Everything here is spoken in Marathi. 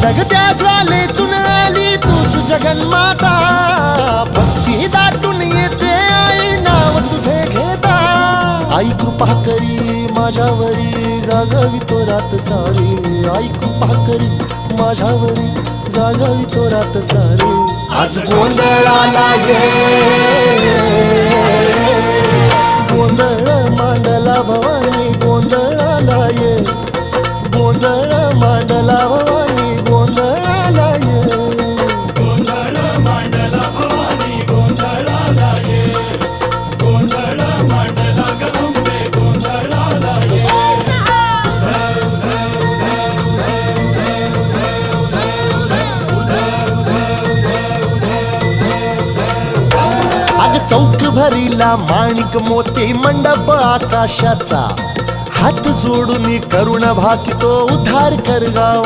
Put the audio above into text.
जगत्या ज्वालेतून आली तूच जगन्माता, भक्ती दाटून येते आई नाव तुझे घेता. आई कृपा करी माझ्यावरी जागावी तो रात सारी, आई कृपा करी माझ्यावरी जागावी तो रात सारी. आज गोंधळाला ये, गोंधळ मांडला भवानी गोंधळाला ये, गोंधळ मांडला भवानी गोंधळाला ये. गोंधळ मांडला भवानी गोंधळाला ये, गोंधळ मांडला गंबे गोंधळाला ये. अग चौक भरीला माणिक मोती मंडप आकाशाचा, हात जोडून करुण भाकितो उद्धार कर गावा.